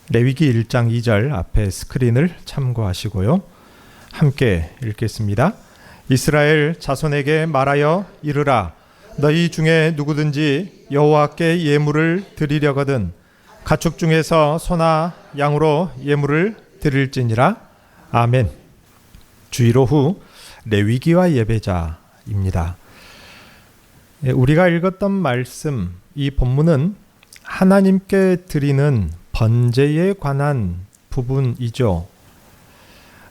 레위기 1장 2절 앞에 스크린을 참고하시고요. 함께 읽겠습니다. 이스라엘 자손에게 말하여 이르라. 너희 중에 누구든지 여호와께 예물을 드리려거든 가축 중에서 소나 양으로 예물을 드릴지니라. 아멘. 주의로 후 레위기와 예배자입니다. 우리가 읽었던 말씀, 이 본문은 하나님께 드리는 번제에 관한 부분이죠.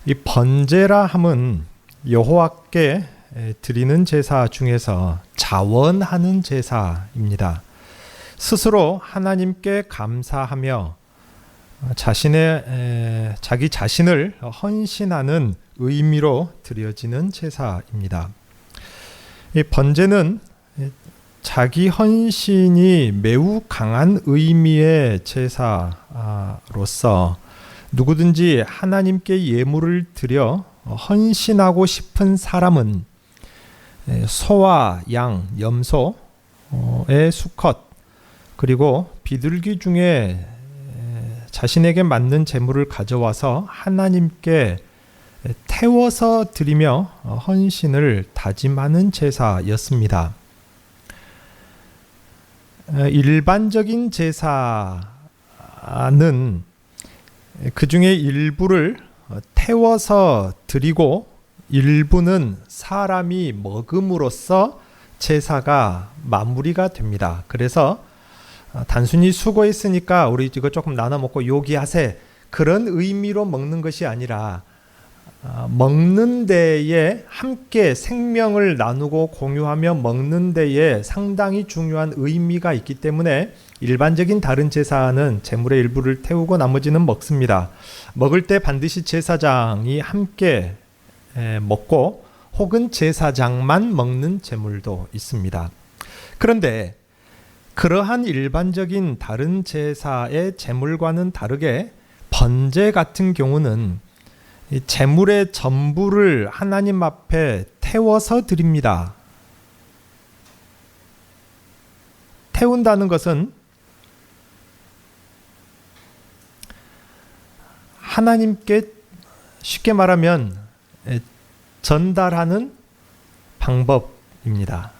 이 번제라 함은 여호와께 드리는 제사 중에서 자원하는 제사입니다. 스스로 하나님께 감사하며 자기 자신을 헌신하는 의미로 드려지는 제사입니다. 이 번제는 자기 헌신이 매우 강한 의미의 제사로서 누구든지 하나님께 예물을 드려 헌신하고 싶은 사람은 소와 양, 염소의 수컷 그리고 비둘기 중에 자신에게 맞는 제물을 가져와서 하나님께 태워서 드리며 헌신을 다짐하는 제사였습니다. 일반적인 제사는 그 중에 일부를 태워서 드리고 일부는 사람이 먹음으로써 제사가 마무리가 됩니다. 그래서 단순히 수고했으니까 우리 이거 조금 나눠 먹고 요기하세, 그런 의미로 먹는 것이 아니라 먹는 데에 함께 생명을 나누고 공유하며 먹는 데에 상당히 중요한 의미가 있기 때문에 일반적인 다른 제사는 제물의 일부를 태우고 나머지는 먹습니다. 먹을 때 반드시 제사장이 함께 먹고 혹은 제사장만 먹는 제물도 있습니다. 그런데 그러한 일반적인 다른 제사의 제물과는 다르게 번제 같은 경우는 제물의 전부를 하나님 앞에 태워서 드립니다. 태운다는 것은 하나님께 쉽게 말하면 전달하는 방법입니다.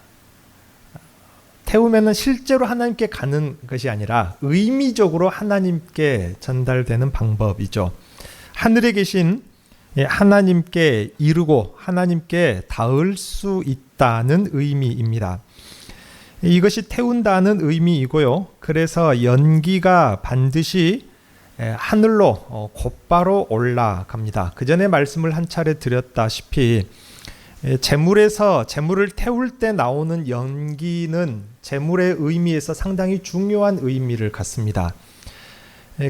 태우면은 실제로 하나님께 가는 것이 아니라 의미적으로 하나님께 전달되는 방법이죠. 하늘에 계신 하나님께 이르고 하나님께 닿을 수 있다는 의미입니다. 이것이 태운다는 의미이고요. 그래서 연기가 반드시 하늘로 곧바로 올라갑니다. 그 전에 말씀을 한 차례 드렸다시피 제물에서 제물을 태울 때 나오는 연기는 제물의 의미에서 상당히 중요한 의미를 갖습니다.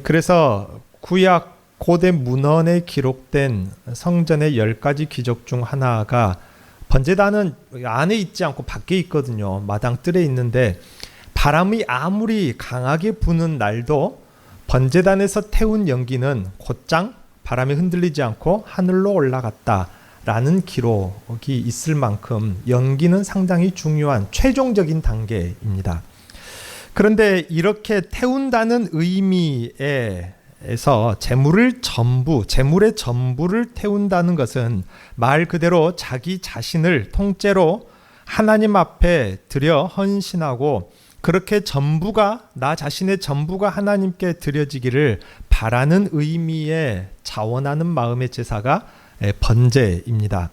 그래서 구약 고대 문헌에 기록된 성전의 10가지 기적 중 하나가 번제단은 안에 있지 않고 밖에 있거든요. 마당 뜰에 있는데 바람이 아무리 강하게 부는 날도 번제단에서 태운 연기는 곧장 바람에 흔들리지 않고 하늘로 올라갔다라는 기록이 있을 만큼 연기는 상당히 중요한 최종적인 단계입니다. 그런데 이렇게 태운다는 의미에서 제물의 전부를 태운다는 것은 말 그대로 자기 자신을 통째로 하나님 앞에 드려 헌신하고 그렇게 나 자신의 전부가 하나님께 드려지기를 바라는 의미의 자원하는 마음의 제사가 번제입니다.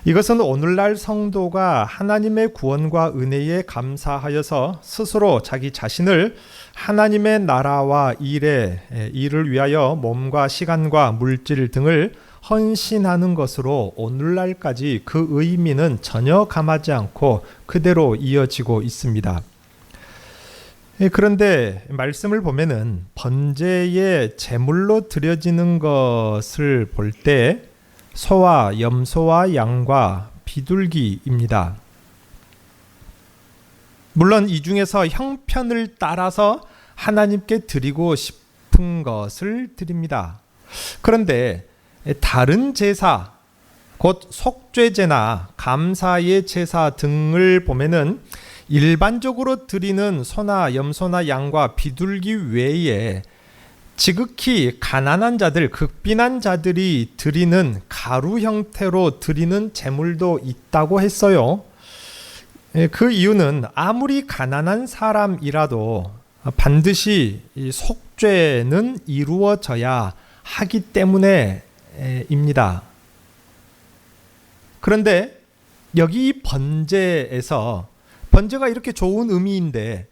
이것은 오늘날 성도가 하나님의 구원과 은혜에 감사하여서 스스로 자기 자신을 하나님의 나라와 일을 위하여 몸과 시간과 물질 등을 헌신하는 것으로 오늘날까지 그 의미는 전혀 감하지 않고 그대로 이어지고 있습니다. 그런데 말씀을 보면은 번제의 제물로 드려지는 것을 볼 때 소와 염소와 양과 비둘기입니다. 물론 이 중에서 형편을 따라서 하나님께 드리고 싶은 것을 드립니다. 그런데 다른 제사, 곧 속죄제나 감사의 제사 등을 보면은 일반적으로 드리는 소나 염소나 양과 비둘기 외에 지극히 가난한 자들, 극빈한 자들이 드리는 가루 형태로 드리는 제물도 있다고 했어요. 그 이유는 아무리 가난한 사람이라도 반드시 이 속죄는 이루어져야 하기 때문에입니다. 그런데 여기 이 번제에서, 번제가 이렇게 좋은 의미인데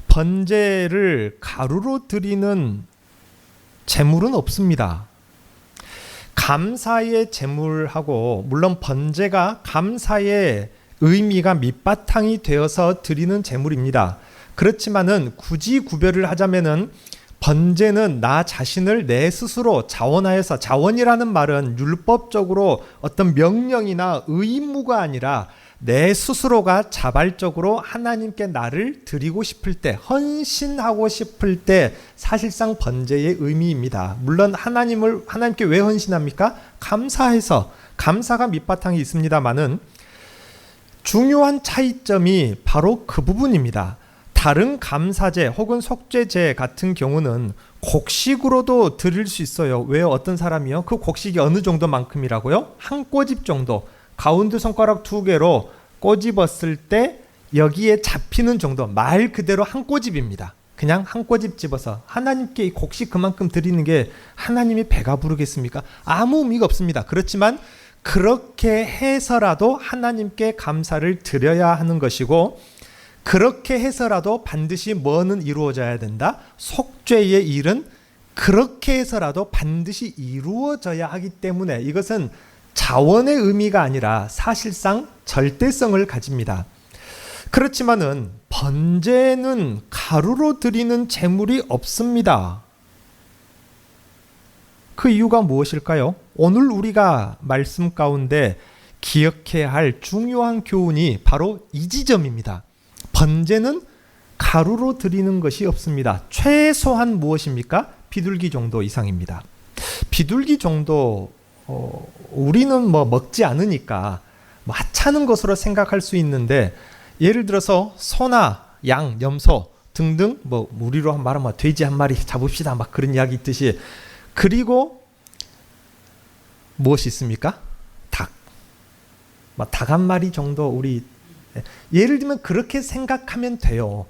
번제를 가루로 드리는 제물은 없습니다. 감사의 제물하고, 물론 번제가 감사의 의미가 밑바탕이 되어서 드리는 제물입니다. 그렇지만은 굳이 구별을 하자면은 번제는 나 자신을 내 스스로 자원하여서, 자원이라는 말은 율법적으로 어떤 명령이나 의무가 아니라 내 스스로가 자발적으로 하나님께 나를 드리고 싶을 때, 헌신하고 싶을 때 사실상 번제의 의미입니다. 물론 하나님께 왜 헌신합니까? 감사해서, 감사가 밑바탕이 있습니다만은 중요한 차이점이 바로 그 부분입니다. 다른 감사제 혹은 속죄제 같은 경우는 곡식으로도 드릴 수 있어요. 왜요? 어떤 사람이요? 그 곡식이 어느 정도만큼이라고요? 한 꼬집 정도. 가운데 손가락 2개로 꼬집었을 때 여기에 잡히는 정도, 말 그대로 한 꼬집입니다. 그냥 한 꼬집 집어서 하나님께 이 곡식 그만큼 드리는 게 하나님이 배가 부르겠습니까? 아무 의미가 없습니다. 그렇지만 그렇게 해서라도 하나님께 감사를 드려야 하는 것이고, 그렇게 해서라도 반드시 뭐는 이루어져야 된다? 속죄의 일은 그렇게 해서라도 반드시 이루어져야 하기 때문에 이것은 자원의 의미가 아니라 사실상 절대성을 가집니다. 그렇지만은 번제는 가루로 드리는 제물이 없습니다. 그 이유가 무엇일까요? 오늘 우리가 말씀 가운데 기억해야 할 중요한 교훈이 바로 이 지점입니다. 번제는 가루로 드리는 것이 없습니다. 최소한 무엇입니까? 비둘기 정도 이상입니다. 비둘기 정도 우리는 뭐 먹지 않으니까 하찮은 것으로 생각할 수 있는데, 예를 들어서 소나 양, 염소 등등, 뭐 우리로 말하면 돼지 한 마리 잡읍시다, 막 그런 이야기 있듯이. 그리고 무엇이 있습니까? 닭. 닭 한 마리 정도, 우리 예를 들면 그렇게 생각하면 돼요.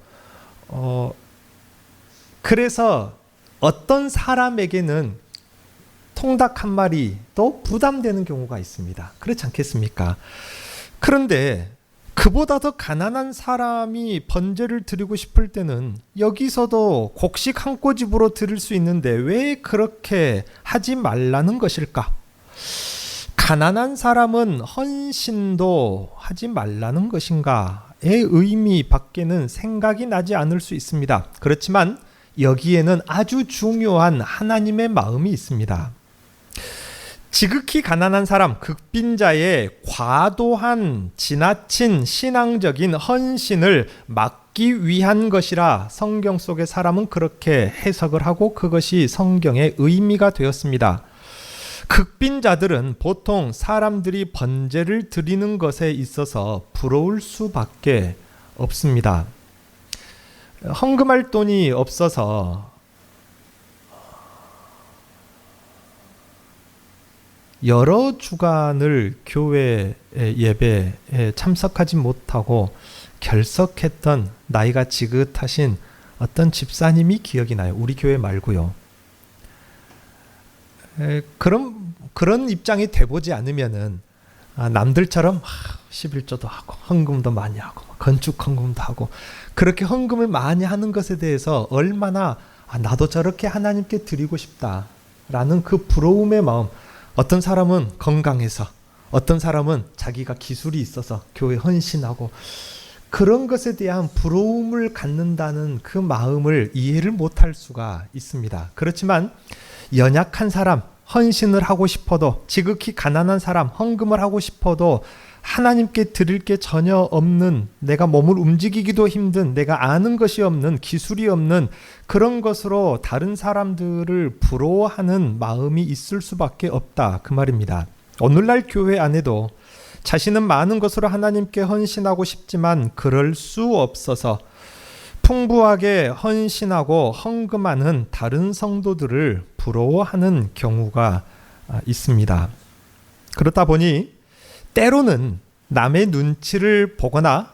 그래서 어떤 사람에게는 통닭 한 마리도 부담되는 경우가 있습니다. 그렇지 않겠습니까? 그런데 그보다 더 가난한 사람이 번제를 드리고 싶을 때는 여기서도 곡식 한 꼬집으로 드릴 수 있는데 왜 그렇게 하지 말라는 것일까? 가난한 사람은 헌신도 하지 말라는 것인가의 의미 밖에는 생각이 나지 않을 수 있습니다. 그렇지만 여기에는 아주 중요한 하나님의 마음이 있습니다. 지극히 가난한 사람, 극빈자의 과도한 지나친 신앙적인 헌신을 막기 위한 것이라 성경 속의 사람은 그렇게 해석을 하고 그것이 성경의 의미가 되었습니다. 극빈자들은 보통 사람들이 번제를 드리는 것에 있어서 부러울 수밖에 없습니다. 헌금할 돈이 없어서 여러 주간을 교회 예배에 참석하지 못하고 결석했던 나이가 지긋하신 어떤 집사님이 기억이 나요. 우리 교회 말고요. 그런 입장이 돼보지 않으면은 남들처럼 11조도 하고 헌금도 많이 하고 건축 헌금도 하고 그렇게 헌금을 많이 하는 것에 대해서 얼마나 나도 저렇게 하나님께 드리고 싶다라는 그 부러움의 마음. 어떤 사람은 건강해서, 어떤 사람은 자기가 기술이 있어서 교회 헌신하고 그런 것에 대한 부러움을 갖는다는 그 마음을 이해를 못할 수가 있습니다. 그렇지만 연약한 사람, 헌신을 하고 싶어도, 지극히 가난한 사람, 헌금을 하고 싶어도 하나님께 드릴 게 전혀 없는, 내가 몸을 움직이기도 힘든, 내가 아는 것이 없는, 기술이 없는 그런 것으로 다른 사람들을 부러워하는 마음이 있을 수밖에 없다, 그 말입니다. 오늘날 교회 안에도 자신은 많은 것으로 하나님께 헌신하고 싶지만 그럴 수 없어서 풍부하게 헌신하고 헌금하는 다른 성도들을 부러워하는 경우가 있습니다. 그렇다 보니 때로는 남의 눈치를 보거나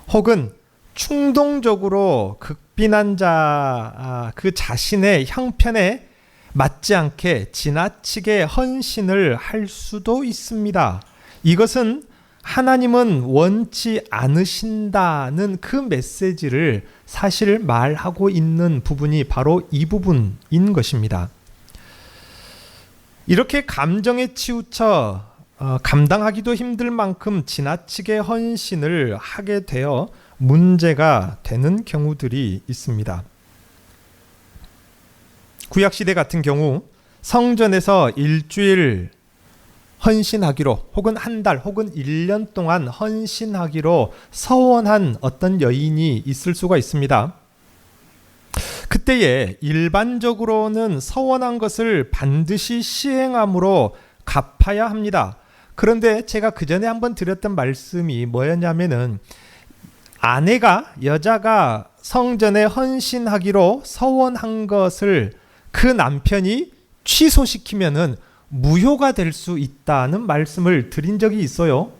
혹은 충동적으로 극빈한 자 그 자신의 형편에 맞지 않게 지나치게 헌신을 할 수도 있습니다. 이것은 하나님은 원치 않으신다는 그 메시지를 사실 말하고 있는 부분이 바로 이 부분인 것입니다. 이렇게 감정에 치우쳐 감당하기도 힘들 만큼 지나치게 헌신을 하게 되어 문제가 되는 경우들이 있습니다. 구약시대 같은 경우 성전에서 일주일 헌신하기로 혹은 한 달 혹은 1년 동안 헌신하기로 서원한 어떤 여인이 있을 수가 있습니다. 그때에 일반적으로는 서원한 것을 반드시 시행함으로 갚아야 합니다. 그런데 제가 그 전에 한번 드렸던 말씀이 뭐였냐면은 여자가 성전에 헌신하기로 서원한 것을 그 남편이 취소시키면은 무효가 될 수 있다는 말씀을 드린 적이 있어요.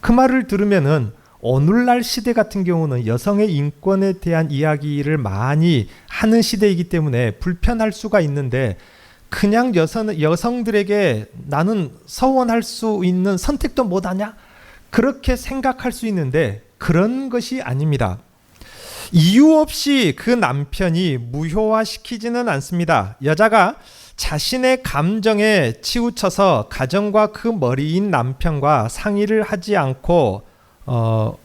그 말을 들으면은 오늘날 시대 같은 경우는 여성의 인권에 대한 이야기를 많이 하는 시대이기 때문에 불편할 수가 있는데 그냥 여성들에게 나는 서원할 수 있는 선택도 못하냐? 그렇게 생각할 수 있는데 그런 것이 아닙니다. 이유 없이 그 남편이 무효화시키지는 않습니다. 여자가 자신의 감정에 치우쳐서 가정과 그 머리인 남편과 상의를 하지 않고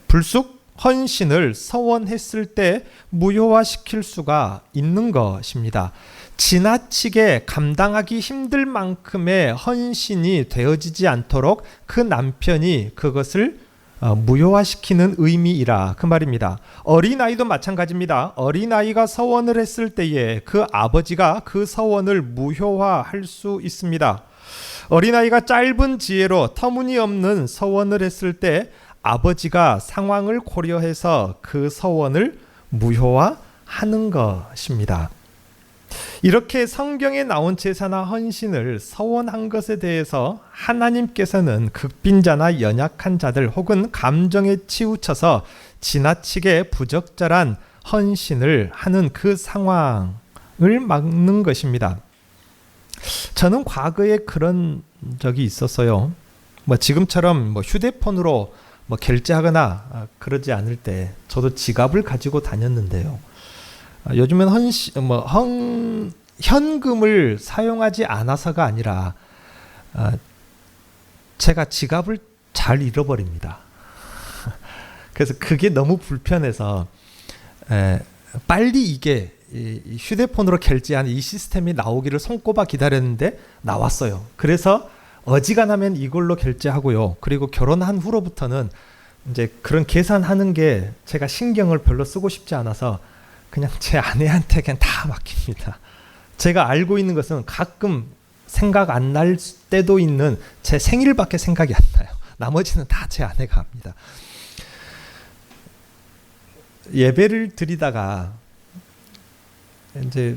불쑥 헌신을 서원했을 때 무효화시킬 수가 있는 것입니다. 지나치게 감당하기 힘들 만큼의 헌신이 되어지지 않도록 그 남편이 그것을 무효화시키는 의미이라 그 말입니다. 어린아이도 마찬가지입니다. 어린아이가 서원을 했을 때에 그 아버지가 그 서원을 무효화할 수 있습니다. 어린아이가 짧은 지혜로 터무니없는 서원을 했을 때 아버지가 상황을 고려해서 그 서원을 무효화하는 것입니다. 이렇게 성경에 나온 제사나 헌신을 서원한 것에 대해서 하나님께서는 극빈자나 연약한 자들 혹은 감정에 치우쳐서 지나치게 부적절한 헌신을 하는 그 상황을 막는 것입니다. 저는 과거에 그런 적이 있었어요. 지금처럼 휴대폰으로 결제하거나 그러지 않을 때 저도 지갑을 가지고 다녔는데요. 요즘은 현금을 사용하지 않아서가 아니라 제가 지갑을 잘 잃어버립니다. 그래서 그게 너무 불편해서 빨리 이게 휴대폰으로 결제하는 이 시스템이 나오기를 손꼽아 기다렸는데 나왔어요. 그래서 어지간하면 이걸로 결제하고요. 그리고 결혼한 후로부터는 이제 그런 계산하는 게 제가 신경을 별로 쓰고 싶지 않아서 그냥 제 아내한테 그냥 다 맡깁니다. 제가 알고 있는 것은 가끔 생각 안 날 때도 있는 제 생일밖에 생각이 안 나요. 나머지는 다 제 아내가 합니다. 예배를 드리다가 이제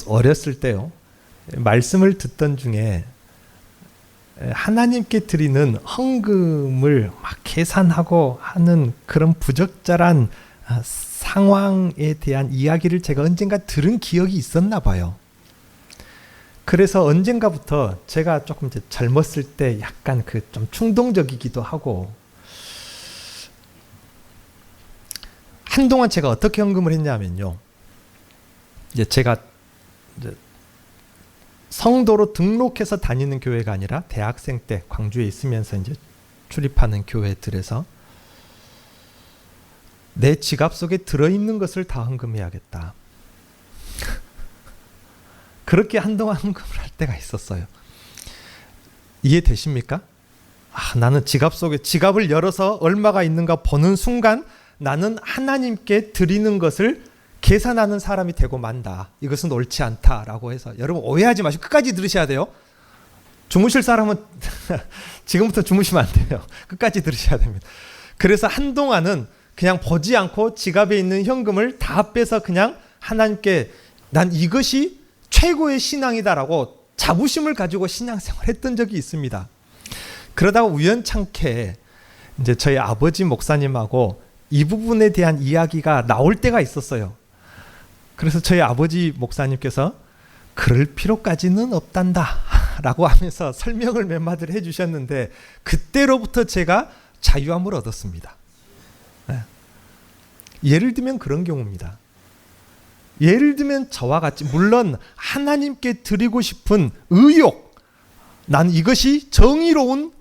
어렸을 때요. 말씀을 듣던 중에 하나님께 드리는 헌금을 막 계산하고 하는 그런 부적절한 상황에 대한 이야기를 제가 언젠가 들은 기억이 있었나 봐요. 그래서 언젠가부터 제가 조금 이제 젊었을 때 약간 좀 충동적이기도 하고 한동안 제가 어떻게 헌금을 했냐면요. 이제 제가 성도로 등록해서 다니는 교회가 아니라 대학생 때 광주에 있으면서 이제 출입하는 교회들에서 내 지갑 속에 들어있는 것을 다 헌금해야겠다. 그렇게 한동안 헌금을 할 때가 있었어요. 이해되십니까? 나는 지갑을 열어서 얼마가 있는가 보는 순간 나는 하나님께 드리는 것을 계산하는 사람이 되고 만다. 이것은 옳지 않다라고 해서 여러분 오해하지 마시고 끝까지 들으셔야 돼요. 주무실 사람은 지금부터 주무시면 안 돼요. 끝까지 들으셔야 됩니다. 그래서 한동안은 그냥 보지 않고 지갑에 있는 현금을 다 빼서 그냥 하나님께 난 이것이 최고의 신앙이다라고 자부심을 가지고 신앙생활을 했던 적이 있습니다. 그러다가 우연찮게 이제 저희 아버지 목사님하고 이 부분에 대한 이야기가 나올 때가 있었어요. 그래서 저희 아버지 목사님께서 그럴 필요까지는 없단다 라고 하면서 설명을 몇 마디를 해주셨는데 그때로부터 제가 자유함을 얻었습니다. 네. 예를 들면 그런 경우입니다. 예를 들면 저와 같이 물론 하나님께 드리고 싶은 의욕, 난 이것이 정의로운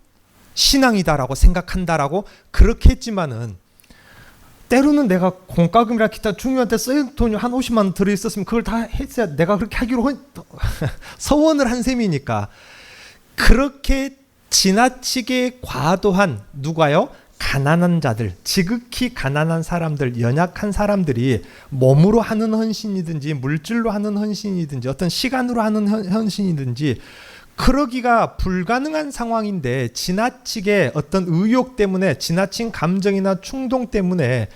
신앙이다라고 생각한다라고 그렇게 했지만은 때로는 내가 공과금이나 기타 중요한 데 쓸 돈이 한 50만 원 들어있었으면 그걸 다 했어야 내가 그렇게 하기로 서원을 한 셈이니까 그렇게 지나치게 과도한 누가요? 가난한 자들, 지극히 가난한 사람들, 연약한 사람들이 몸으로 하는 헌신이든지 물질로 하는 헌신이든지 어떤 시간으로 하는 헌신이든지 그러기가 불가능한 상황인데 지나치게 어떤 의욕 때문에 지나친 감정이나 충동 때문에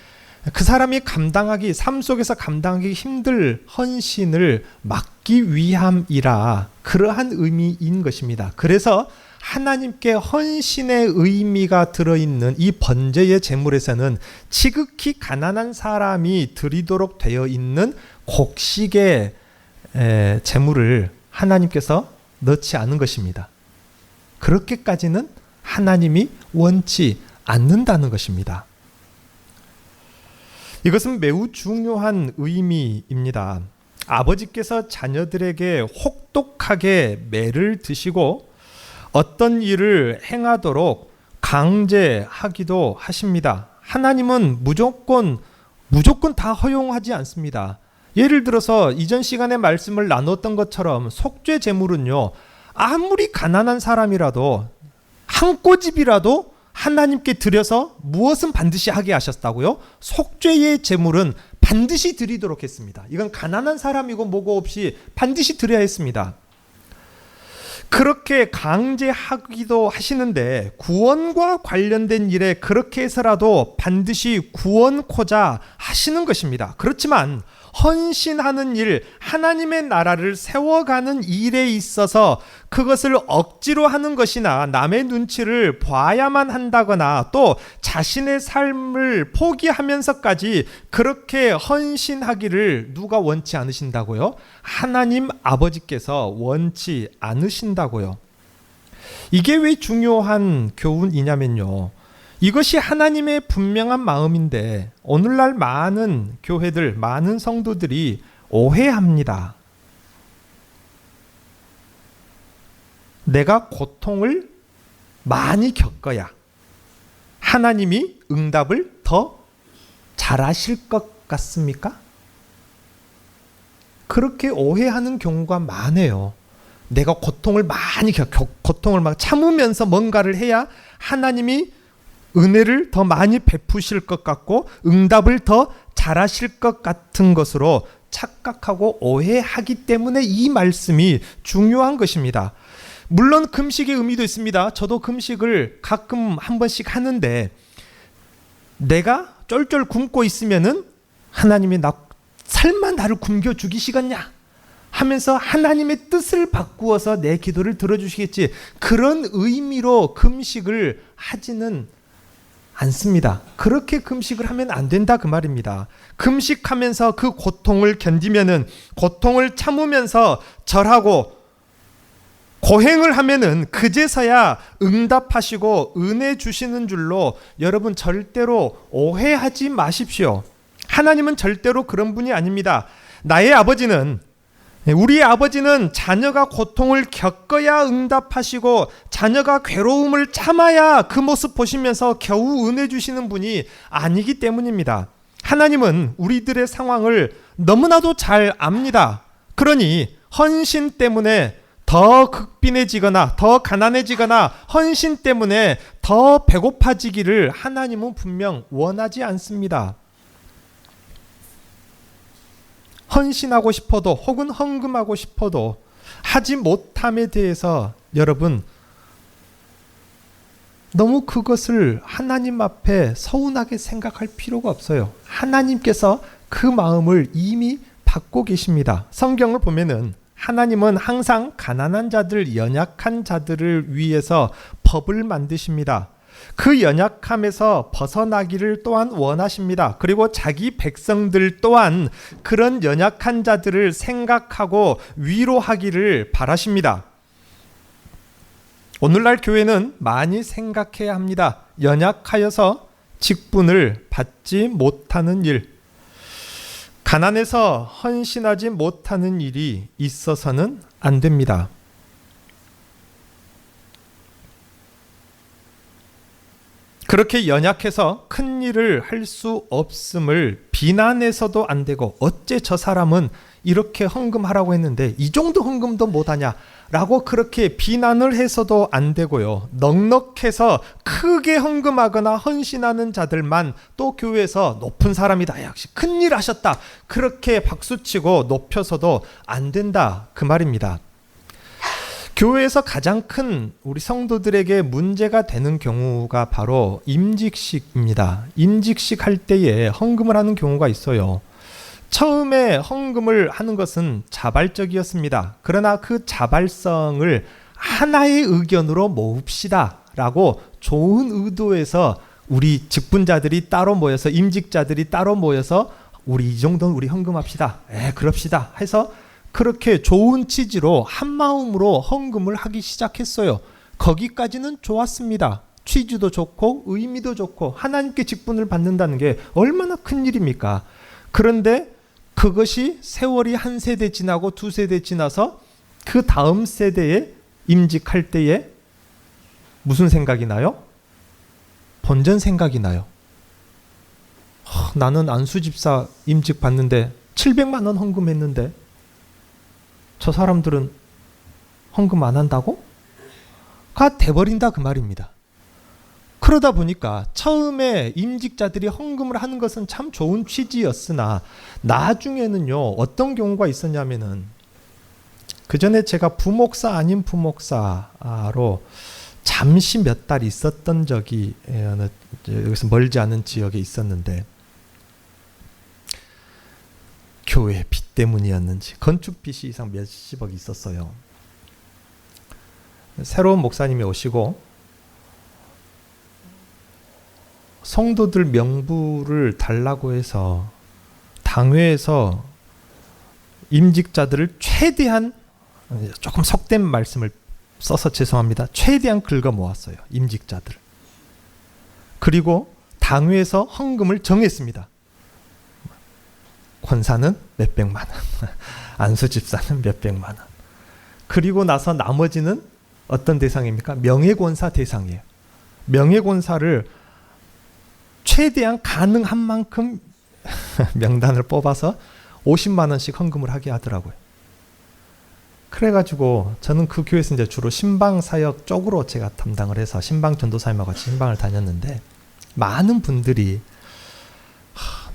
그 사람이 감당하기 삶 속에서 감당하기 힘들 헌신을 막기 위함이라 그러한 의미인 것입니다. 그래서 하나님께 헌신의 의미가 들어있는 이 번제의 제물에서는 지극히 가난한 사람이 드리도록 되어 있는 곡식의 제물을 하나님께서 넣지 않은 것입니다. 그렇게까지는 하나님이 원치 않는다는 것입니다. 이것은 매우 중요한 의미입니다. 아버지께서 자녀들에게 혹독하게 매를 드시고 어떤 일을 행하도록 강제하기도 하십니다. 하나님은 무조건 다 허용하지 않습니다. 예를 들어서 이전 시간에 말씀을 나눴던 것처럼 속죄 제물은요, 아무리 가난한 사람이라도 한 꼬집이라도 하나님께 드려서 무엇은 반드시 하게 하셨다고요? 속죄의 제물은 반드시 드리도록 했습니다. 이건 가난한 사람이고 뭐고 없이 반드시 드려야 했습니다. 그렇게 강제하기도 하시는데 구원과 관련된 일에 그렇게 해서라도 반드시 구원코자 하시는 것입니다. 그렇지만 헌신하는 일, 하나님의 나라를 세워가는 일에 있어서 그것을 억지로 하는 것이나 남의 눈치를 봐야만 한다거나 또 자신의 삶을 포기하면서까지 그렇게 헌신하기를 누가 원치 않으신다고요? 하나님 아버지께서 원치 않으신다고요. 이게 왜 중요한 교훈이냐면요, 이것이 하나님의 분명한 마음인데 오늘날 많은 교회들, 많은 성도들이 오해합니다. 내가 고통을 많이 겪어야 하나님이 응답을 더 잘하실 것 같습니까? 그렇게 오해하는 경우가 많아요. 내가 고통을 많이 고통을 막 참으면서 뭔가를 해야 하나님이 은혜를 더 많이 베푸실 것 같고 응답을 더 잘하실 것 같은 것으로 착각하고 오해하기 때문에 이 말씀이 중요한 것입니다. 물론 금식의 의미도 있습니다. 저도 금식을 가끔 한 번씩 하는데 내가 쫄쫄 굶고 있으면은 하나님이 설마 나를 굶겨 죽이시겠냐 하면서 하나님의 뜻을 바꾸어서 내 기도를 들어주시겠지, 그런 의미로 금식을 하지는 않습니다. 그렇게 금식을 하면 안 된다 그 말입니다. 금식하면서 그 고통을 견디면은, 고통을 참으면서 절하고 고행을 하면은 그제서야 응답하시고 은혜 주시는 줄로 여러분 절대로 오해하지 마십시오. 하나님은 절대로 그런 분이 아닙니다. 나의 아버지는, 우리의 아버지는 자녀가 고통을 겪어야 응답하시고 자녀가 괴로움을 참아야 그 모습 보시면서 겨우 은혜 주시는 분이 아니기 때문입니다. 하나님은 우리들의 상황을 너무나도 잘 압니다. 그러니 헌신 때문에 더 극빈해지거나 더 가난해지거나 헌신 때문에 더 배고파지기를 하나님은 분명 원하지 않습니다. 헌신하고 싶어도 혹은 헌금하고 싶어도 하지 못함에 대해서 여러분 너무 그것을 하나님 앞에 서운하게 생각할 필요가 없어요. 하나님께서 그 마음을 이미 받고 계십니다. 성경을 보면은 하나님은 항상 가난한 자들, 연약한 자들을 위해서 법을 만드십니다. 그 연약함에서 벗어나기를 또한 원하십니다. 그리고 자기 백성들 또한 그런 연약한 자들을 생각하고 위로하기를 바라십니다. 오늘날 교회는 많이 생각해야 합니다. 연약하여서 직분을 받지 못하는 일, 가난해서 헌신하지 못하는 일이 있어서는 안 됩니다. 그렇게 연약해서 큰 일을 할 수 없음을 비난해서도 안 되고, 어째 저 사람은 이렇게 헌금하라고 했는데 이 정도 헌금도 못하냐 라고 그렇게 비난을 해서도 안 되고요. 넉넉해서 크게 헌금하거나 헌신하는 자들만 또 교회에서 높은 사람이다, 역시 큰일 하셨다, 그렇게 박수치고 높여서도 안 된다, 그 말입니다. 교회에서 가장 큰 우리 성도들에게 문제가 되는 경우가 바로 임직식입니다. 임직식 할 때에 헌금을 하는 경우가 있어요. 처음에 헌금을 하는 것은 자발적이었습니다. 그러나 그 자발성을 하나의 의견으로 모읍시다 라고 좋은 의도에서 우리 직분자들이 따로 모여서, 임직자들이 따로 모여서 우리 이 정도는 우리 헌금합시다, 그럽시다 해서 그렇게 좋은 취지로 한마음으로 헌금을 하기 시작했어요. 거기까지는 좋았습니다. 취지도 좋고 의미도 좋고 하나님께 직분을 받는다는 게 얼마나 큰 일입니까? 그런데 그것이 세월이 한 세대 지나고 두 세대 지나서 그 다음 세대에 임직할 때에 무슨 생각이 나요? 본전 생각이 나요. 나는 안수 집사 임직 받는데 700만 원 헌금했는데 저 사람들은 헌금 안 한다고? 가 돼버린다, 그 말입니다. 그러다 보니까 처음에 임직자들이 헌금을 하는 것은 참 좋은 취지였으나 나중에는요, 어떤 경우가 있었냐면은, 그 전에 제가 부목사 아닌 부목사로 잠시 몇 달 있었던 적이 여기서 멀지 않은 지역에 있었는데, 교회 빚 때문이었는지 건축 빚이 이상 몇십억 있었어요. 새로운 목사님이 오시고 성도들 명부를 달라고 해서 당회에서 임직자들을 최대한, 조금 속된 말씀을 써서 죄송합니다, 최대한 긁어 모았어요. 임직자들. 그리고 당회에서 헌금을 정했습니다. 권사는 몇백만 원, 안수집사는 몇백만 원. 그리고 나서 나머지는 어떤 대상입니까? 명예권사 대상이에요. 명예권사를 최대한 가능한 만큼 명단을 뽑아서 50만 원씩 헌금을 하게 하더라고요. 그래가지고 저는 그 교회에서 이제 주로 신방사역 쪽으로 제가 담당을 해서 신방 전도사님하고 같이 신방을 다녔는데, 많은 분들이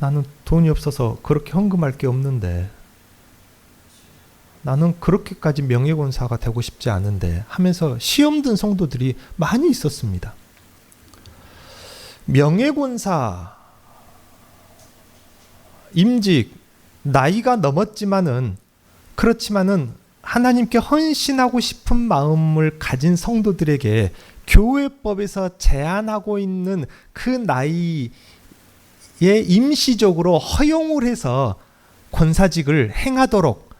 나는 돈이 없어서 그렇게 헌금할 게 없는데, 나는 그렇게까지 명예권사가 되고 싶지 않은데 하면서 시험 든 성도들이 많이 있었습니다. 명예권사 임직 나이가 넘었지만은, 그렇지만은 하나님께 헌신하고 싶은 마음을 가진 성도들에게 교회법에서 제한하고 있는 그 나이에 임시적으로 허용을 해서 권사직을 행하도록,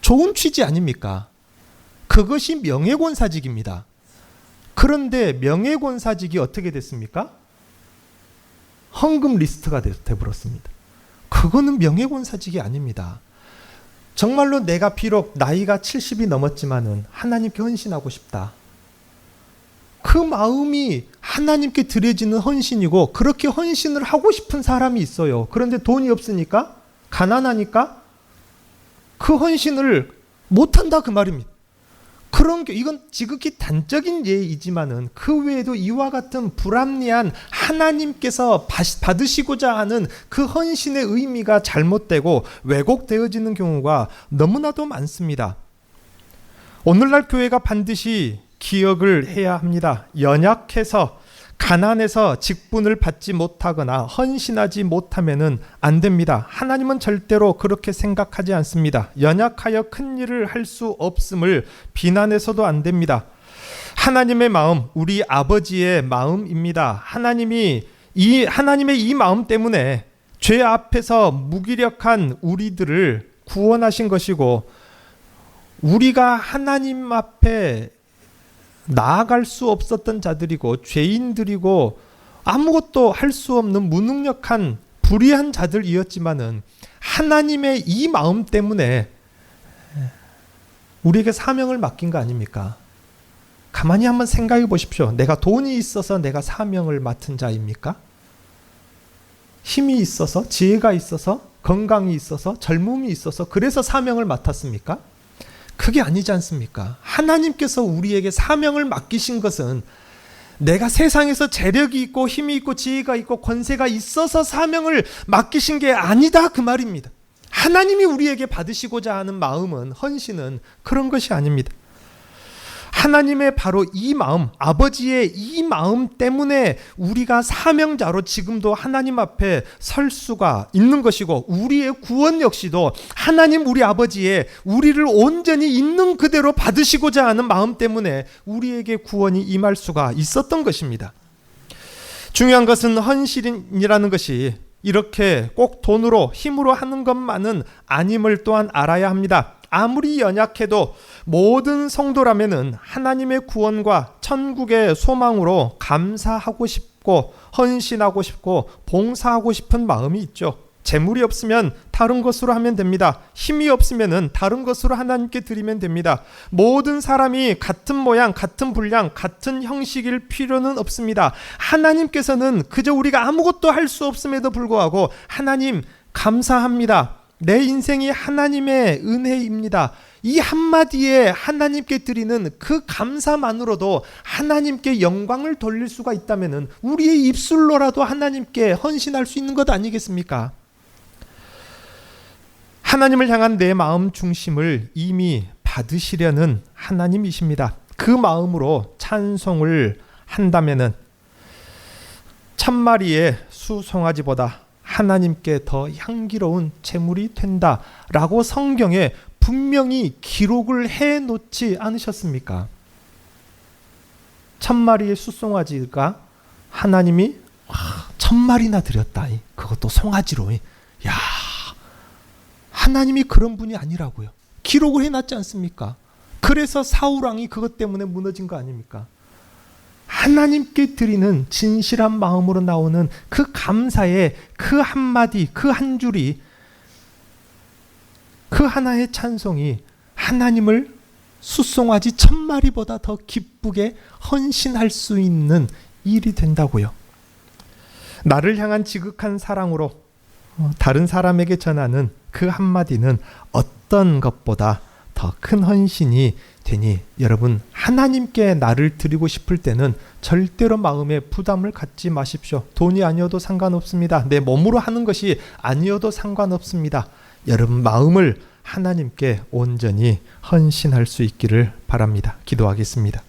좋은 취지 아닙니까? 그것이 명예권사직입니다. 그런데 명예권사직이 어떻게 됐습니까? 헌금 리스트가 돼버렸습니다. 그거는 명예권사직이 아닙니다. 정말로 내가 비록 나이가 70이 넘었지만은 하나님께 헌신하고 싶다, 그 마음이 하나님께 드려지는 헌신이고, 그렇게 헌신을 하고 싶은 사람이 있어요. 그런데 돈이 없으니까, 가난하니까 그 헌신을 못한다, 그 말입니다. 그런 게, 이건 지극히 단적인 예이지만은 그 외에도 이와 같은 불합리한, 하나님께서 받으시고자 하는 그 헌신의 의미가 잘못되고 왜곡되어지는 경우가 너무나도 많습니다. 오늘날 교회가 반드시 기억을 해야 합니다. 연약해서 가난해서 직분을 받지 못하거나 헌신하지 못하면은 안 됩니다. 하나님은 절대로 그렇게 생각하지 않습니다. 연약하여 큰 일을 할 수 없음을 비난해서도 안 됩니다. 하나님의 마음, 우리 아버지의 마음입니다. 하나님의 이 마음 때문에 죄 앞에서 무기력한 우리들을 구원하신 것이고, 우리가 하나님 앞에 나아갈 수 없었던 자들이고 죄인들이고 아무것도 할 수 없는 무능력한 불의한 자들이었지만은 하나님의 이 마음 때문에 우리에게 사명을 맡긴 거 아닙니까? 가만히 한번 생각해 보십시오. 내가 돈이 있어서 내가 사명을 맡은 자입니까? 힘이 있어서, 지혜가 있어서, 건강이 있어서, 젊음이 있어서 그래서 사명을 맡았습니까? 그게 아니지 않습니까? 하나님께서 우리에게 사명을 맡기신 것은 내가 세상에서 재력이 있고 힘이 있고 지혜가 있고 권세가 있어서 사명을 맡기신 게 아니다, 그 말입니다. 하나님이 우리에게 받으시고자 하는 마음은, 헌신은 그런 것이 아닙니다. 하나님의 바로 이 마음, 아버지의 이 마음 때문에 우리가 사명자로 지금도 하나님 앞에 설 수가 있는 것이고, 우리의 구원 역시도 하나님 우리 아버지의 우리를 온전히 있는 그대로 받으시고자 하는 마음 때문에 우리에게 구원이 임할 수가 있었던 것입니다. 중요한 것은 헌신이라는 것이 이렇게 꼭 돈으로 힘으로 하는 것만은 아님을 또한 알아야 합니다. 아무리 연약해도 모든 성도라면은 하나님의 구원과 천국의 소망으로 감사하고 싶고 헌신하고 싶고 봉사하고 싶은 마음이 있죠. 재물이 없으면 다른 것으로 하면 됩니다. 힘이 없으면은 다른 것으로 하나님께 드리면 됩니다. 모든 사람이 같은 모양, 같은 분량, 같은 형식일 필요는 없습니다. 하나님께서는 그저 우리가 아무것도 할 수 없음에도 불구하고 하나님 감사합니다. 내 인생이 하나님의 은혜입니다. 이 한마디에 하나님께 드리는 그 감사만으로도 하나님께 영광을 돌릴 수가 있다면 우리의 입술로라도 하나님께 헌신할 수 있는 것 아니겠습니까? 하나님을 향한 내 마음 중심을 이미 받으시려는 하나님이십니다. 그 마음으로 찬송을 한다면 1000마리의 수송아지보다 하나님께 더 향기로운 제물이 된다라고 성경에 분명히 기록을 해놓지 않으셨습니까? 1000마리의 숫송아지가 하나님이 1000마리나 드렸다. 그것도 송아지로. 야, 하나님이 그런 분이 아니라고요. 기록을 해놨지 않습니까? 그래서 사울왕이 그것 때문에 무너진 거 아닙니까? 하나님께 드리는 진실한 마음으로 나오는 그 감사의 그 한마디, 그 한 줄이, 그 하나의 찬송이 하나님을 숫송아지 1000마리보다 더 기쁘게 헌신할 수 있는 일이 된다고요. 나를 향한 지극한 사랑으로 다른 사람에게 전하는 그 한마디는 어떤 것보다 더 큰 헌신이 되니, 여러분 하나님께 나를 드리고 싶을 때는 절대로 마음에 부담을 갖지 마십시오. 돈이 아니어도 상관없습니다. 내 몸으로 하는 것이 아니어도 상관없습니다. 여러분 마음을 하나님께 온전히 헌신할 수 있기를 바랍니다. 기도하겠습니다.